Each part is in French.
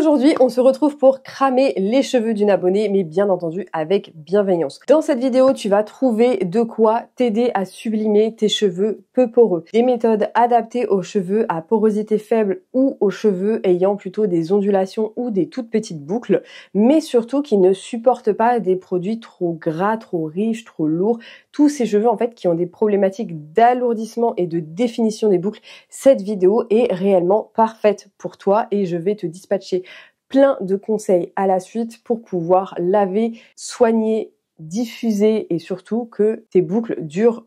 Aujourd'hui, on se retrouve pour cramer les cheveux d'une abonnée, mais bien entendu avec bienveillance. Dans cette vidéo, tu vas trouver de quoi t'aider à sublimer tes cheveux peu poreux. Des méthodes adaptées aux cheveux à porosité faible ou aux cheveux ayant plutôt des ondulations ou des toutes petites boucles, mais surtout qui ne supportent pas des produits trop gras, trop riches, trop lourds. Tous ces cheveux en fait qui ont des problématiques d'alourdissement et de définition des boucles. Cette vidéo est réellement parfaite pour toi et je vais te dispatcher plein de conseils à la suite pour pouvoir laver, soigner, diffuser et surtout que tes boucles durent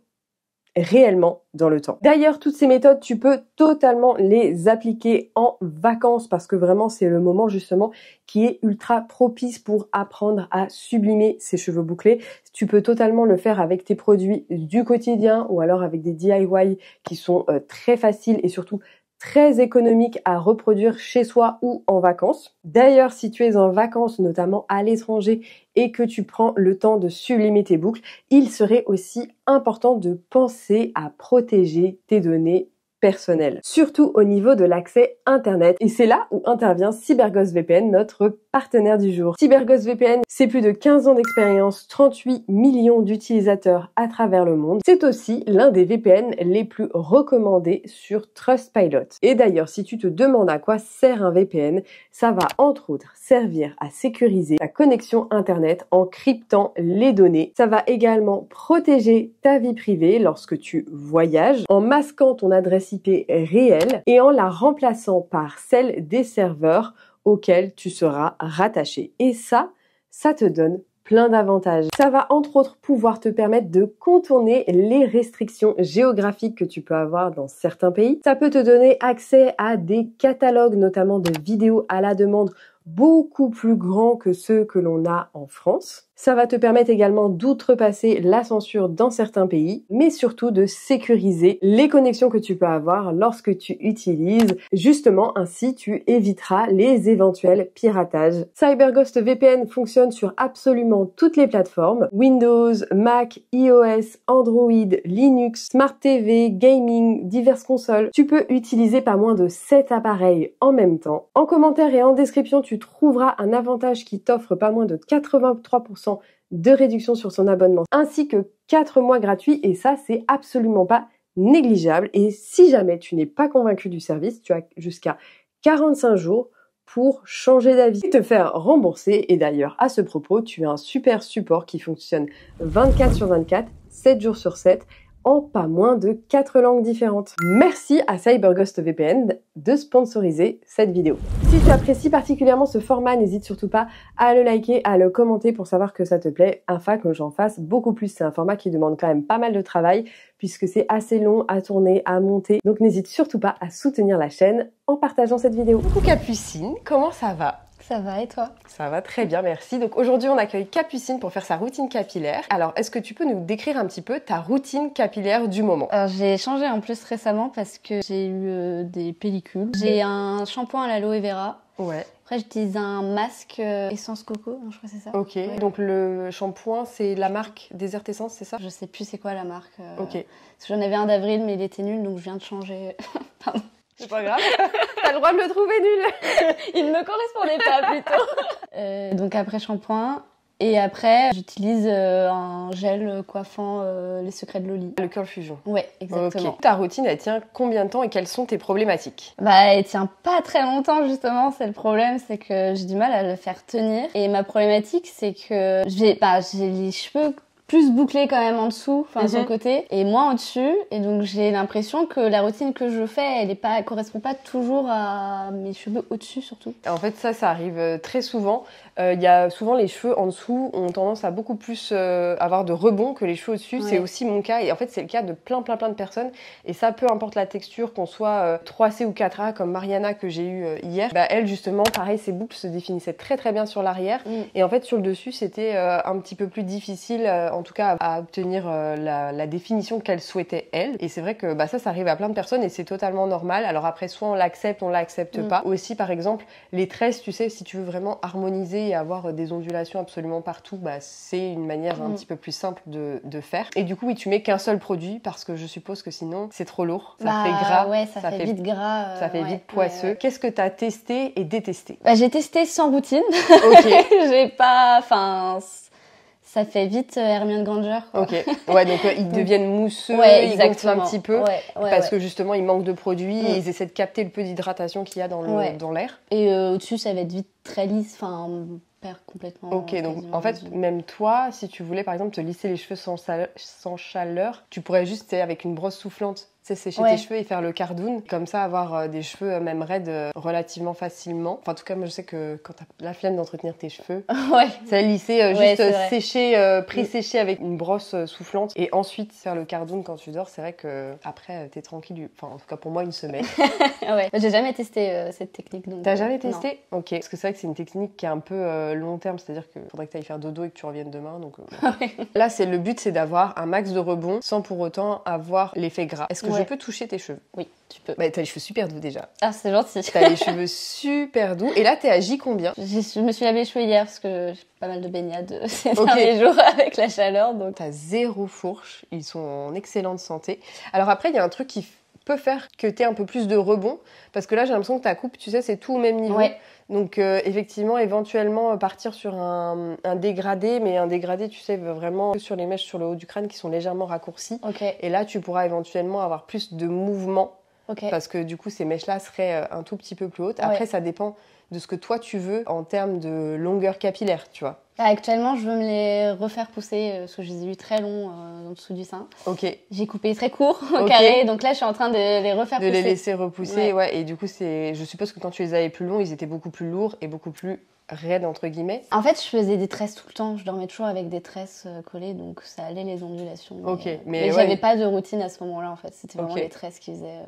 réellement dans le temps. D'ailleurs, toutes ces méthodes, tu peux totalement les appliquer en vacances parce que vraiment, c'est le moment justement qui est ultra propice pour apprendre à sublimer ses cheveux bouclés. Tu peux totalement le faire avec tes produits du quotidien ou alors avec des DIY qui sont très faciles et surtout très économique à reproduire chez soi ou en vacances. D'ailleurs, si tu es en vacances, notamment à l'étranger, et que tu prends le temps de sublimer tes boucles, il serait aussi important de penser à protéger tes données personnelles, surtout au niveau de l'accès Internet. Et c'est là où intervient CyberGhost VPN, notre partenaire du jour. CyberGhost VPN, c'est plus de 15 ans d'expérience, 38 millions d'utilisateurs à travers le monde. C'est aussi l'un des VPN les plus recommandés sur Trustpilot. Et d'ailleurs, si tu te demandes à quoi sert un VPN, ça va entre autres servir à sécuriser la connexion Internet en cryptant les données. Ça va également protéger ta vie privée lorsque tu voyages, en masquant ton adresse IP réelle et en la remplaçant par celle des serveurs auxquels tu seras rattaché. Et ça te donne plein d'avantages. Ça va entre autres pouvoir te permettre de contourner les restrictions géographiques que tu peux avoir dans certains pays. Ça peut te donner accès à des catalogues, notamment de vidéos à la demande, beaucoup plus grands que ceux que l'on a en France. Ça va te permettre également d'outrepasser la censure dans certains pays, mais surtout de sécuriser les connexions que tu peux avoir lorsque tu utilises. Justement, ainsi tu éviteras les éventuels piratages. CyberGhost VPN fonctionne sur absolument toutes les plateformes. Windows, Mac, iOS, Android, Linux, Smart TV, Gaming, diverses consoles. Tu peux utiliser pas moins de 7 appareils en même temps. En commentaire et en description, tu trouveras un avantage qui t'offre pas moins de 83% de réduction sur son abonnement, ainsi que 4 mois gratuits, et ça, c'est absolument pas négligeable. Et si jamais tu n'es pas convaincu du service, tu as jusqu'à 45 jours pour changer d'avis et te faire rembourser. Et d'ailleurs, à ce propos, tu as un super support qui fonctionne 24 sur 24, 7 jours sur 7, en pas moins de 4 langues différentes. Merci à CyberGhost VPN de sponsoriser cette vidéo. Si tu apprécies particulièrement ce format, n'hésite surtout pas à le liker, à le commenter pour savoir que ça te plaît, afin que j'en fasse beaucoup plus. C'est un format qui demande quand même pas mal de travail puisque c'est assez long à tourner, à monter. Donc n'hésite surtout pas à soutenir la chaîne en partageant cette vidéo. Coucou Capucine, comment ça va ? Ça va et toi? Ça va très bien, merci. Donc aujourd'hui, on accueille Capucine pour faire sa routine capillaire. Alors, est-ce que tu peux nous décrire un petit peu ta routine capillaire du moment? Alors, j'ai changé en plus récemment parce que j'ai eu des pellicules. J'ai un shampoing à l'aloe vera. Ouais. Après, j'utilise un masque essence coco, je crois que c'est ça. Ok, ouais. Donc le shampoing, c'est la marque Desert Essence, c'est ça? Je sais plus c'est quoi la marque. Ok. Parce que j'en avais un d'avril, mais il était nul, donc je viens de changer. Pardon. C'est pas grave, t'as le droit de le trouver nul. Il ne me correspondait pas plutôt. Donc après shampoing, et après j'utilise un gel coiffant les secrets de Loli. Le curl fusion. Ouais, exactement. Ok. Ta routine, elle tient combien de temps et quelles sont tes problématiques? Bah, elle tient pas très longtemps justement, c'est le problème, c'est que j'ai du mal à le faire tenir. Et ma problématique, c'est que j'ai les cheveux plus bouclé quand même en dessous, enfin sur le côté, et moins au-dessus. Et donc j'ai l'impression que la routine que je fais, elle correspond pas toujours à mes cheveux au-dessus surtout. En fait, ça arrive très souvent. Il y a souvent les cheveux en dessous ont tendance à beaucoup plus avoir de rebond que les cheveux au-dessus. Ouais. C'est aussi mon cas. Et en fait, c'est le cas de plein de personnes. Et ça, peu importe la texture, qu'on soit 3C ou 4A, comme Mariana que j'ai eu hier. Bah, elle, justement, pareil, ses boucles se définissaient très bien sur l'arrière. Et en fait, sur le dessus, c'était un petit peu plus difficile en tout cas à obtenir la définition qu'elle souhaitait elle. Et c'est vrai que ça arrive à plein de personnes et c'est totalement normal. Alors après, soit on l'accepte pas. Aussi, par exemple, les tresses, tu sais, si tu veux vraiment harmoniser et avoir des ondulations absolument partout, c'est une manière un petit peu plus simple de faire. Et du coup, oui, tu mets qu'un seul produit parce que je suppose que sinon, c'est trop lourd. Ça fait gras. Ouais, ça fait vite gras. Ça fait vite poisseux. Qu'est-ce que tu as testé et détesté? J'ai testé sans routine. Ok. J'ai pas... Enfin... Ça fait vite Hermione Granger, quoi. Ok. Ouais, donc ils deviennent mousseux, ils gonflent un petit peu. Parce que justement, ils manquent de produits et ils essaient de capter le peu d'hydratation qu'il y a dans l'air. Et au-dessus, ça va être vite très lisse, enfin, on perd complètement. Ok, donc en fait, même toi, si tu voulais par exemple te lisser les cheveux sans chaleur, tu pourrais juste, avec une brosse soufflante, sécher tes cheveux et faire le cardoon. Comme ça, avoir des cheveux même raides relativement facilement. Enfin, en tout cas, moi, je sais que quand t'as la flemme d'entretenir tes cheveux, ça lisser, juste sécher, pré-sécher avec une brosse soufflante et ensuite faire le cardoon quand tu dors. C'est vrai que après t'es tranquille. Enfin, en tout cas, pour moi, une semaine. J'ai jamais testé cette technique. T'as jamais testé? Ok. Parce que c'est vrai que c'est une technique qui est un peu long terme, c'est-à-dire qu'il faudrait que t'ailles faire dodo et que tu reviennes demain. Donc, là, le but, c'est d'avoir un max de rebond sans pour autant avoir l'effet gras. Est-ce que je peux toucher tes cheveux? Oui, tu peux. T'as les cheveux super doux déjà. Ah, c'est gentil. T'as les cheveux super doux. Et là, t'es à J combien? Je me suis lavé les cheveux hier parce que j'ai pas mal de baignades ces derniers jours avec la chaleur. Donc... T'as 0 fourche. Ils sont en excellente santé. Alors après, il y a un truc qui peut faire que t'aies un peu plus de rebond. Parce que là, j'ai l'impression que ta coupe, tu sais, c'est tout au même niveau. Donc effectivement, éventuellement partir sur un dégradé, mais un dégradé, tu sais, vraiment sur les mèches sur le haut du crâne qui sont légèrement raccourcies. Et là, tu pourras éventuellement avoir plus de mouvement parce que du coup, ces mèches-là seraient un tout petit peu plus hautes. Après, ça dépend de ce que toi, tu veux en termes de longueur capillaire, tu vois. Actuellement, je veux me les refaire pousser parce que je les ai eu très longs en dessous du sein. J'ai coupé très court au carré, donc là, je suis en train de les refaire pousser. De les laisser repousser, et du coup, je suppose que quand tu les avais plus longs, ils étaient beaucoup plus lourds et beaucoup plus raides, entre guillemets. En fait, je faisais des tresses tout le temps. Je dormais toujours avec des tresses collées, donc ça allait les ondulations. Mais j'avais pas de routine à ce moment-là, en fait. C'était vraiment les tresses qui faisaient...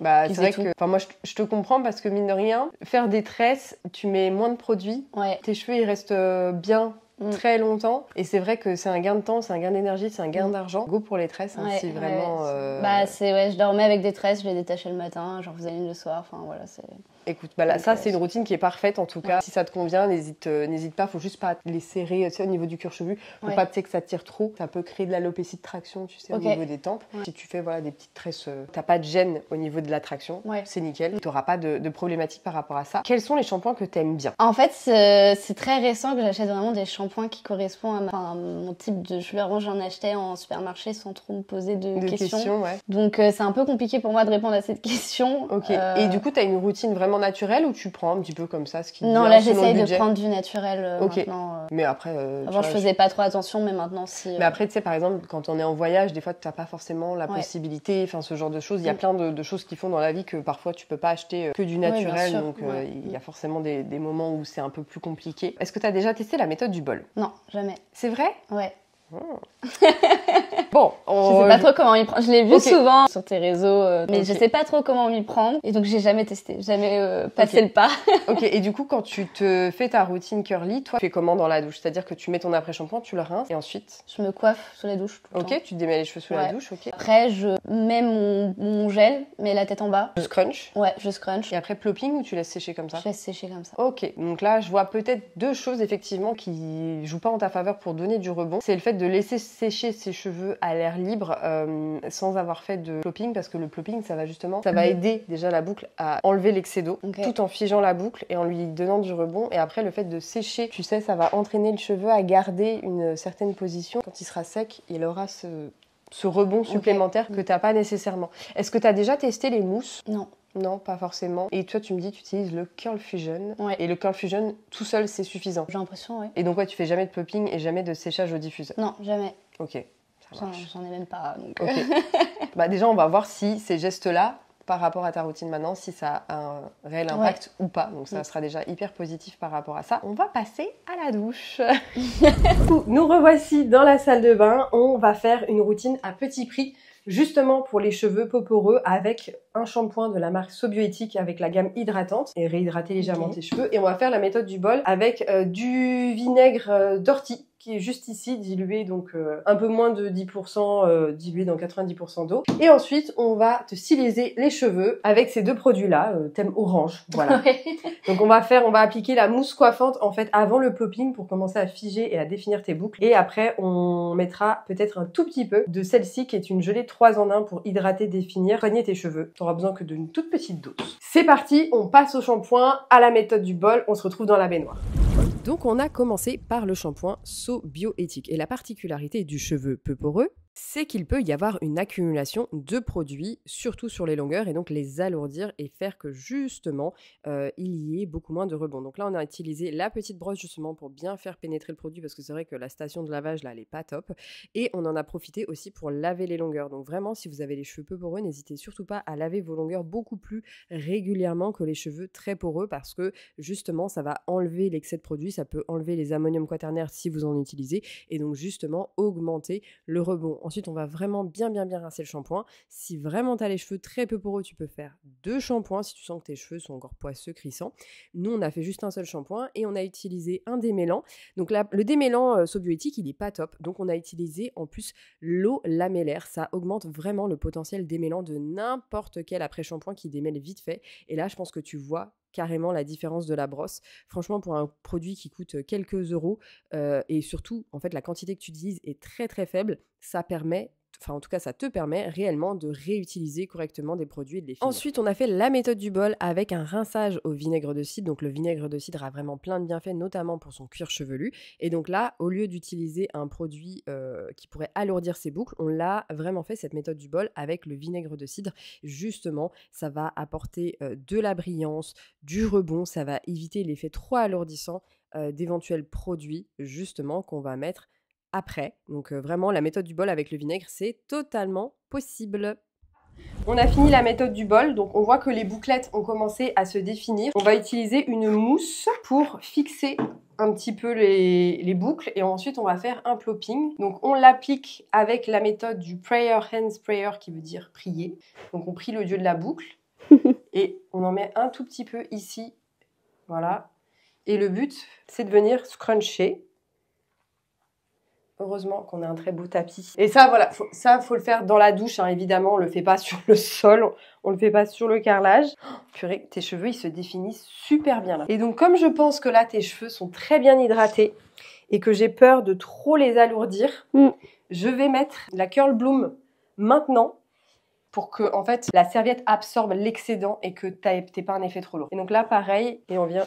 c'est vrai que moi je te comprends parce que mine de rien, faire des tresses, tu mets moins de produits, tes cheveux ils restent bien très longtemps et c'est vrai que c'est un gain de temps, c'est un gain d'énergie, c'est un gain d'argent. Go pour les tresses, si vraiment... je dormais avec des tresses, je les détachais le matin, j'en faisais une le soir, enfin voilà, c'est... Écoute, ça c'est une routine qui est parfaite en tout cas. Si ça te convient, n'hésite pas, faut juste pas les serrer, tu sais, au niveau du cuir chevelu, faut pas que ça tire trop, ça peut créer de l'alopécie de traction, tu sais, au niveau des tempes. Si tu fais des petites tresses, t'as pas de gêne au niveau de la traction, c'est nickel, t'auras pas de problématique par rapport à ça. Quels sont les shampoings que t'aimes bien? En fait, c'est très récent que j'achète vraiment des shampoings qui correspondent à mon type de cheveux. Avant, j'en achetais en supermarché sans trop me poser de questions. Donc c'est un peu compliqué pour moi de répondre à cette question. Et du coup, t'as une routine vraiment naturel ou tu prends un petit peu comme ça ce qui Non, là j'essaye de prendre du naturel maintenant. Mais après... avant je faisais pas trop attention, mais maintenant si... Mais après tu sais par exemple quand on est en voyage, des fois t'as pas forcément la possibilité, enfin ce genre de choses. Il y a plein de choses qui font dans la vie que parfois tu peux pas acheter que du naturel, donc il y a forcément des moments où c'est un peu plus compliqué. Est-ce que t'as déjà testé la méthode du bol? Non, jamais. C'est vrai? Ouais. Bon, je sais pas trop comment m'y prendre. Je l'ai vu souvent sur tes réseaux, mais je sais pas trop comment m'y prendre. Et donc j'ai jamais testé, jamais passé le pas. Et du coup, quand tu te fais ta routine curly, toi, tu fais comment dans la douche? C'est-à-dire que tu mets ton après-shampoing, tu le rinces et ensuite je me coiffe sous la douche tout le temps. Tu te démêles les cheveux sous la douche. Après, je mets mon gel, mais la tête en bas. Je scrunch. Ouais, je scrunch. Et après plopping ou tu laisses sécher comme ça? Je laisse sécher comme ça. Donc là, je vois peut-être deux choses effectivement qui jouent pas en ta faveur pour donner du rebond. C'est le fait de laisser sécher ses cheveux à l'air libre sans avoir fait de plopping, parce que le plopping ça va aider déjà la boucle à enlever l'excès d'eau tout en figeant la boucle et en lui donnant du rebond. Et après le fait de sécher, tu sais, ça va entraîner le cheveu à garder une certaine position. Quand il sera sec, il aura ce rebond supplémentaire que t'as pas nécessairement. Est-ce que tu as déjà testé les mousses? Non. Non, pas forcément. Et toi, tu me dis, tu utilises le Curl Fusion. Et le Curl Fusion, tout seul, c'est suffisant. J'ai l'impression, Et donc, tu fais jamais de popping et jamais de séchage au diffuseur? Non, jamais. J'en ai même pas. Donc... déjà, on va voir si ces gestes-là, par rapport à ta routine maintenant, si ça a un réel impact ou pas. Donc, ça sera déjà hyper positif par rapport à ça. On va passer à la douche. Nous revoici dans la salle de bain. On va faire une routine à petit prix, justement pour les cheveux peau poreux, avec un shampoing de la marque Sobioéthique avec la gamme hydratante et réhydrater légèrement tes cheveux. Et on va faire la méthode du bol avec du vinaigre d'ortie. qui est juste ici, dilué, donc un peu moins de 10%, dilué dans 90% d'eau. Et ensuite, on va te styliser les cheveux avec ces deux produits-là, thème orange, voilà. Ouais. Donc on va appliquer la mousse coiffante en fait avant le plopping pour commencer à figer et à définir tes boucles. Et après, on mettra peut-être un tout petit peu de celle-ci qui est une gelée 3 en 1 pour hydrater, définir, soigner tes cheveux. T'auras besoin que d'une toute petite dose. C'est parti, on passe au shampoing, à la méthode du bol, on se retrouve dans la baignoire. Donc on a commencé par le shampoing So Bioéthique. Et la particularité du cheveu peu poreux, c'est qu'il peut y avoir une accumulation de produits, surtout sur les longueurs, et donc les alourdir et faire que justement, il y ait beaucoup moins de rebond. Donc là, on a utilisé la petite brosse justement pour bien faire pénétrer le produit, parce que c'est vrai que la station de lavage, là, elle n'est pas top. Et on en a profité aussi pour laver les longueurs. Donc vraiment, si vous avez les cheveux peu poreux, n'hésitez surtout pas à laver vos longueurs beaucoup plus régulièrement que les cheveux très poreux, parce que justement, ça va enlever l'excès de produit, ça peut enlever les ammoniums quaternaires si vous en utilisez, et donc justement augmenter le rebond. Ensuite, on va vraiment bien rincer le shampoing. Si vraiment tu as les cheveux très peu poreux, tu peux faire 2 shampoings si tu sens que tes cheveux sont encore poisseux, crissants. Nous, on a fait juste un seul shampoing et on a utilisé un démêlant. Donc là, le démêlant So Bioéthique, il n'est pas top. Donc on a utilisé en plus l'eau lamellaire. Ça augmente vraiment le potentiel démêlant de n'importe quel après-shampoing qui démêle vite fait. Et là, je pense que tu vois carrément la différence de la brosse. Franchement, pour un produit qui coûte quelques euros et surtout, en fait, la quantité que tu utilises est très faible, ça permet, enfin en tout cas ça te permet réellement de réutiliser correctement des produits et de les finir. Ensuite, on a fait la méthode du bol avec un rinçage au vinaigre de cidre. Donc le vinaigre de cidre a vraiment plein de bienfaits, notamment pour son cuir chevelu. Et donc là, au lieu d'utiliser un produit qui pourrait alourdir ses boucles, on l'a vraiment fait cette méthode du bol avec le vinaigre de cidre. Justement, ça va apporter de la brillance, du rebond, ça va éviter l'effet trop alourdissant d'éventuels produits justement qu'on va mettre après. Donc vraiment, la méthode du bol avec le vinaigre, c'est totalement possible. On a fini la méthode du bol, donc on voit que les bouclettes ont commencé à se définir. On va utiliser une mousse pour fixer un petit peu les boucles et ensuite on va faire un plopping. Donc on l'applique avec la méthode du prayer hand sprayer qui veut dire prier. Donc on prie le dieu de la boucle et on en met un tout petit peu ici, voilà. Et le but, c'est de venir scruncher. Heureusement qu'on a un très beau tapis. Et ça, voilà, faut le faire dans la douche, hein, évidemment. On le fait pas sur le sol, on le fait pas sur le carrelage. Oh, purée, tes cheveux, ils se définissent super bien là. Et donc, comme je pense que là, tes cheveux sont très bien hydratés et que j'ai peur de trop les alourdir, je vais mettre la Curl Bloom maintenant pour que, en fait, la serviette absorbe l'excédent et que t'aies pas un effet trop lourd. Et donc là, pareil, et on vient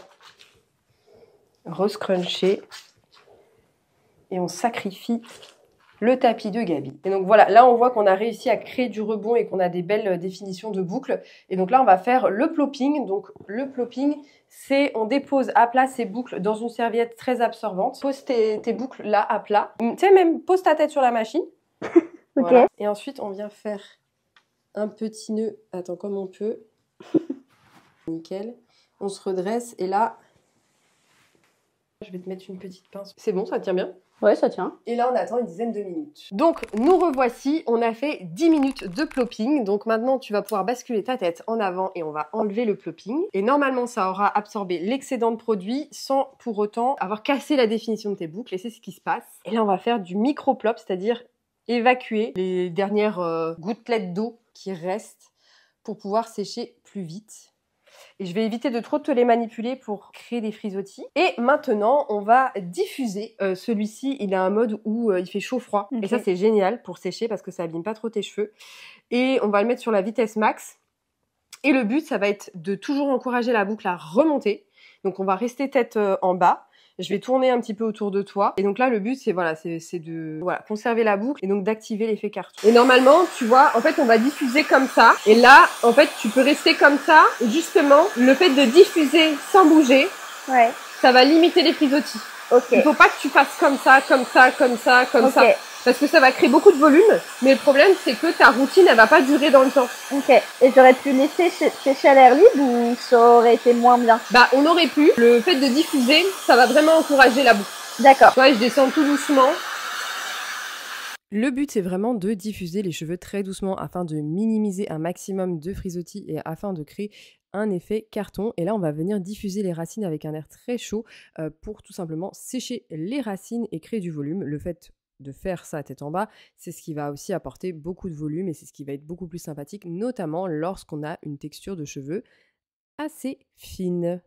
re-scruncher. Et on sacrifie le tapis de Gabi. Et donc voilà, là on voit qu'on a réussi à créer du rebond et qu'on a des belles définitions de boucles. Et donc là on va faire le plopping. Donc le plopping, c'est on dépose à plat ces boucles dans une serviette très absorbante. Pose tes boucles là à plat. Tu sais, même pose ta tête sur la machine. Voilà. Et ensuite on vient faire un petit nœud. Attends, comme on peut. Nickel. On se redresse et là, je vais te mettre une petite pince. C'est bon, ça tient bien? Ouais, ça tient. Et là, on attend une dizaine de minutes. Donc, nous revoici. On a fait 10 minutes de plopping. Donc maintenant, tu vas pouvoir basculer ta tête en avant et on va enlever le plopping. Et normalement, ça aura absorbé l'excédent de produit sans pour autant avoir cassé la définition de tes boucles. Et c'est ce qui se passe. Et là, on va faire du micro-plop, c'est-à-dire évacuer les dernières gouttelettes d'eau qui restent pour pouvoir sécher plus vite. Et je vais éviter de trop te les manipuler pour créer des frisottis. Et maintenant, on va diffuser. Celui-ci, il a un mode où il fait chaud-froid. Okay. Et ça, c'est génial pour sécher parce que ça abîme pas trop tes cheveux. Et on va le mettre sur la vitesse max. Et le but, ça va être de toujours encourager la boucle à remonter. Donc, on va rester tête en bas. Je vais tourner un petit peu autour de toi. Et donc là, le but, c'est voilà, c'est de conserver la boucle et donc d'activer l'effet carton. Et normalement, tu vois, en fait, on va diffuser comme ça. Et là, en fait, tu peux rester comme ça. Et justement, le fait de diffuser sans bouger, ça va limiter les frisottis. Il faut pas que tu fasses comme ça, comme ça, comme ça, comme ça. Parce que ça va créer beaucoup de volume. Mais le problème, c'est que ta routine, elle va pas durer dans le temps. Ok. Et j'aurais pu laisser sécher à l'air libre ou ça aurait été moins bien? Bah, on aurait pu. Le fait de diffuser, ça va vraiment encourager la boucle. D'accord. Tu vois, je descends tout doucement. Le but, c'est vraiment de diffuser les cheveux très doucement afin de minimiser un maximum de frisottis et afin de créer un effet carton. Et là, on va venir diffuser les racines avec un air très chaud pour tout simplement sécher les racines et créer du volume. Le fait de faire ça tête en bas, c'est ce qui va aussi apporter beaucoup de volume et c'est ce qui va être beaucoup plus sympathique, notamment lorsqu'on a une texture de cheveux assez fine.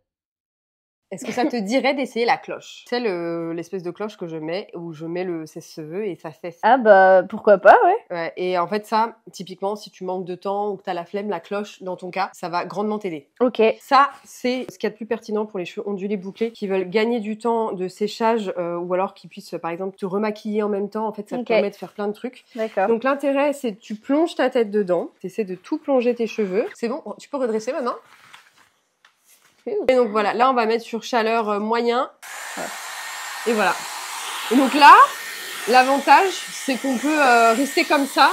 Est-ce que ça te dirait d'essayer la cloche? C'est l'espèce de cloche que je mets, où je mets le sèche-cheveux et ça sèche. Ah bah pourquoi pas, ouais. Ouais, et en fait ça, typiquement, si tu manques de temps ou que t'as la flemme, la cloche, dans ton cas, ça va grandement t'aider. Ok. Ça, c'est ce qu'il y a de plus pertinent pour les cheveux ondulés bouclés qui veulent gagner du temps de séchage ou alors qui puissent, par exemple, te remaquiller en même temps. En fait, ça te permet de faire plein de trucs. D'accord. Donc l'intérêt, c'est que tu plonges ta tête dedans, tu essaies de tout plonger tes cheveux. C'est bon, tu peux redresser maintenant. Et donc voilà, là on va mettre sur chaleur moyen. Ouais. Et voilà. Et donc là, l'avantage, c'est qu'on peut rester comme ça.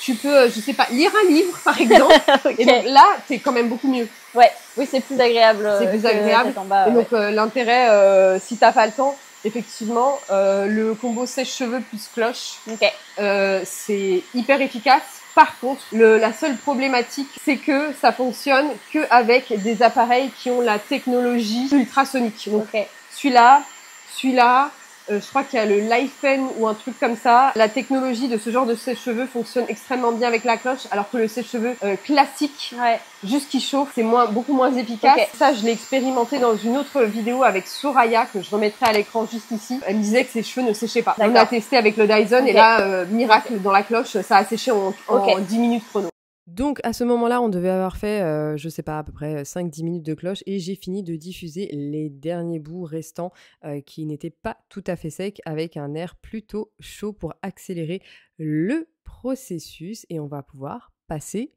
Tu peux, je sais pas, lire un livre par exemple. Okay. Et donc là, t'es quand même beaucoup mieux. Ouais, oui, c'est plus agréable. C'est plus agréable. En bas, et donc l'intérêt, si t'as pas le temps, effectivement, le combo sèche-cheveux plus cloche, c'est hyper efficace. Par contre, la seule problématique, c'est que ça fonctionne que avec des appareils qui ont la technologie ultrasonique. Donc celui-là, je crois qu'il y a le Lifen ou un truc comme ça. La technologie de ce genre de sèche-cheveux fonctionne extrêmement bien avec la cloche, alors que le sèche-cheveux classique, juste qui chauffe, c'est beaucoup moins efficace. Ça, je l'ai expérimenté dans une autre vidéo avec Soraya, que je remettrai à l'écran juste ici. Elle me disait que ses cheveux ne séchaient pas. On a testé avec le Dyson et là, miracle, dans la cloche, ça a séché en 10 minutes chrono. Donc à ce moment-là, on devait avoir fait, je sais pas, à peu près 5-10 minutes de cloche et j'ai fini de diffuser les derniers bouts restants qui n'étaient pas tout à fait secs avec un air plutôt chaud pour accélérer le processus et on va pouvoir passer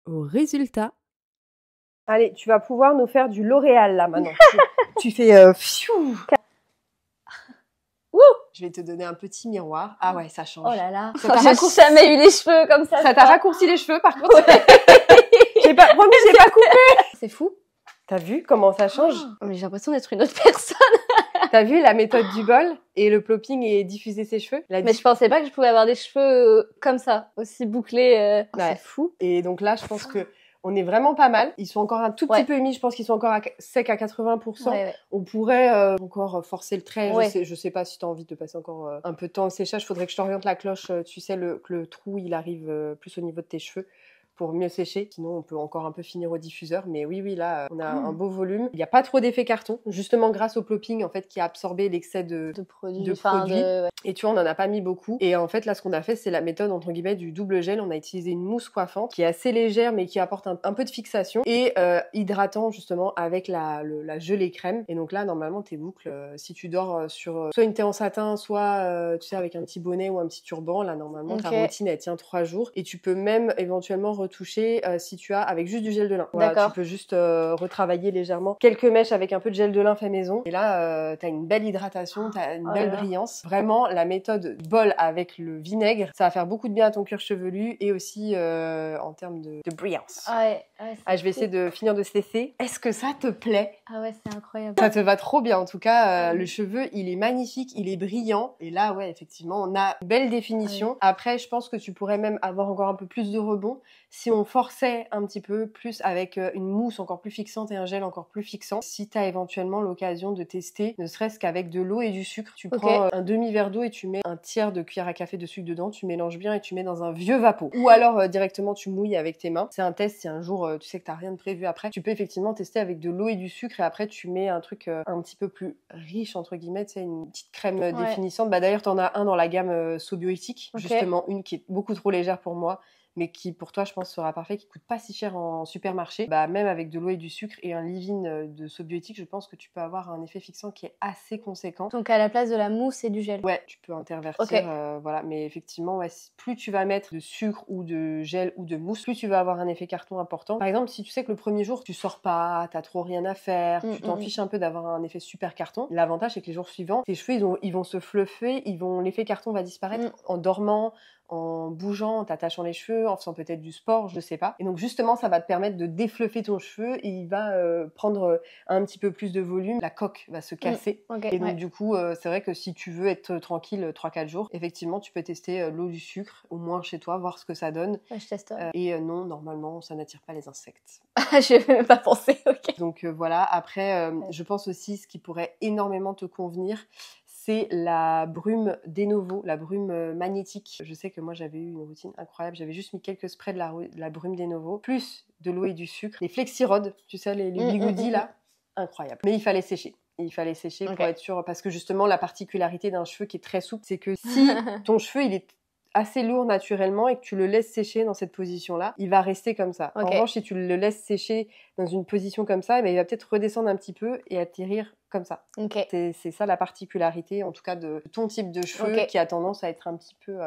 au résultat. Allez, tu vas pouvoir nous faire du L'Oréal là maintenant. Tu fais fiou. Je vais te donner un petit miroir. Ah ouais, ça change. Oh là là. J'ai jamais eu les cheveux comme ça. Ça t'a raccourci les cheveux par contre. J'ai pas coupé. C'est fou. T'as vu comment ça change? Oh, mais j'ai l'impression d'être une autre personne. T'as vu la méthode du bol et le plopping et diffuser ses cheveux? Mais je pensais pas que je pouvais avoir des cheveux comme ça, aussi bouclés. C'est fou. Et donc là, je pense que on est vraiment pas mal. Ils sont encore un tout petit peu humides. Je pense qu'ils sont encore secs à 80%. On pourrait encore forcer le trait. Je sais pas si tu as envie de passer encore un peu de temps au séchage. Faudrait que je t'oriente la cloche. Tu sais, que le trou, il arrive plus au niveau de tes cheveux pour mieux sécher. Sinon, on peut encore un peu finir au diffuseur. Mais oui, là, on a un beau volume. Il n'y a pas trop d'effet carton. Justement, grâce au plopping, en fait, qui a absorbé l'excès de produit. Et tu vois, on n'en a pas mis beaucoup. Et en fait, là, ce qu'on a fait, c'est la méthode, entre guillemets, du double gel. On a utilisé une mousse coiffante qui est assez légère, mais qui apporte un peu de fixation. Et hydratant, justement, avec la gelée crème. Et donc là, normalement, tes boucles, si tu dors sur soit une thé en satin, soit, tu sais, avec un petit bonnet ou un petit turban, là, normalement, ta routine, elle tient 3 jours. Et tu peux même, éventuellement, retoucher si tu as avec juste du gel de lin. Voilà, tu peux juste retravailler légèrement quelques mèches avec un peu de gel de lin fait maison. Et là, t'as une belle hydratation, t'as une belle brillance. Vraiment, la méthode bol avec le vinaigre, ça va faire beaucoup de bien à ton cuir chevelu et aussi en termes de brillance. Je vais essayer de finir de cesser. Est-ce que ça te plaît? Ah ouais, c'est incroyable. Ça te va trop bien. En tout cas, le cheveu, il est magnifique, il est brillant. Et là, ouais, effectivement, on a une belle définition. Après, je pense que tu pourrais même avoir encore un peu plus de rebond si on forçait un petit peu plus avec une mousse encore plus fixante et un gel encore plus fixant. Si tu as éventuellement l'occasion de tester, ne serait-ce qu'avec de l'eau et du sucre, tu prends un demi-verre d'eau et tu mets un tiers de cuillère à café de sucre dedans, tu mélanges bien et tu mets dans un vieux vapeau. Ou alors directement tu mouilles avec tes mains. C'est un test, si un jour tu sais que t'as rien de prévu après, tu peux effectivement tester avec de l'eau et du sucre et après tu mets un truc un petit peu plus riche entre guillemets, tu sais, une petite crème définissante. Bah d'ailleurs t'en as un dans la gamme Sobiotic, justement une qui est beaucoup trop légère pour moi, mais qui pour toi je pense sera parfait, qui coûte pas si cher en supermarché. Bah même avec de l'eau et du sucre et un leave-in de Sobiotic, je pense que tu peux avoir un effet fixant qui est assez conséquent. Donc à la place de la mousse et du gel. Ouais, tu peux intervertir, voilà. Mais effectivement, plus tu vas mettre de sucre ou de gel ou de mousse, plus tu vas avoir un effet carton important. Par exemple, si tu sais que le premier jour tu sors pas, t'as trop rien à faire, tu t'en fiches un peu d'avoir un effet super carton. L'avantage c'est que les jours suivants, tes cheveux ils vont se fluffer, l'effet carton va disparaître en dormant, en bougeant, en t'attachant les cheveux, en faisant peut-être du sport, je sais pas. Et donc justement, ça va te permettre de défluffer ton cheveu et il va prendre un petit peu plus de volume. La coque va se casser. Okay, et donc du coup, c'est vrai que si tu veux être tranquille 3-4 jours, effectivement, tu peux tester l'eau du sucre, au moins chez toi, voir ce que ça donne. Ouais, je testerai. Et non, normalement, ça n'attire pas les insectes. Je vais même pas penser, ok. Donc voilà, après, je pense aussi ce qui pourrait énormément te convenir, c'est la brume Denovo, la brume magnétique. Je sais que moi j'avais eu une routine incroyable, j'avais juste mis quelques sprays de la brume Denovo, plus de l'eau et du sucre. Les Flexirods, tu sais, les bigoudis là, incroyable. Mais il fallait sécher. Il fallait sécher pour être sûr, parce que justement la particularité d'un cheveu qui est très souple, c'est que si ton cheveu il est assez lourd naturellement et que tu le laisses sécher dans cette position-là, il va rester comme ça. En revanche, si tu le laisses sécher dans une position comme ça, il va peut-être redescendre un petit peu et atterrir comme ça. C'est ça la particularité, en tout cas, de ton type de cheveux qui a tendance à être un petit peu...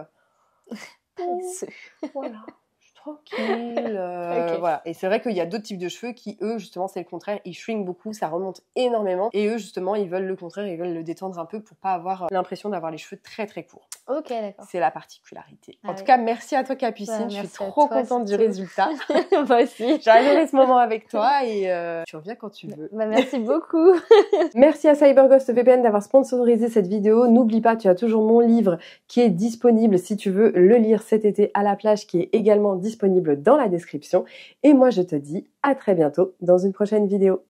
voilà. Tranquille, voilà. Et c'est vrai qu'il y a d'autres types de cheveux qui, eux, justement, c'est le contraire. Ils shrink beaucoup, ça remonte énormément. Et eux, justement, ils veulent le contraire, ils veulent le détendre un peu pour pas avoir l'impression d'avoir les cheveux très très courts. Ok, d'accord. C'est la particularité. En tout cas, merci à toi, Capucine. Je suis trop contente du résultat. Moi aussi. J'ai adoré ce moment avec toi et tu reviens quand tu veux. Merci beaucoup. Merci à CyberGhost VPN d'avoir sponsorisé cette vidéo. N'oublie pas, tu as toujours mon livre qui est disponible si tu veux le lire cet été à la plage, qui est également disponible dans la description. Et moi, je te dis à très bientôt dans une prochaine vidéo.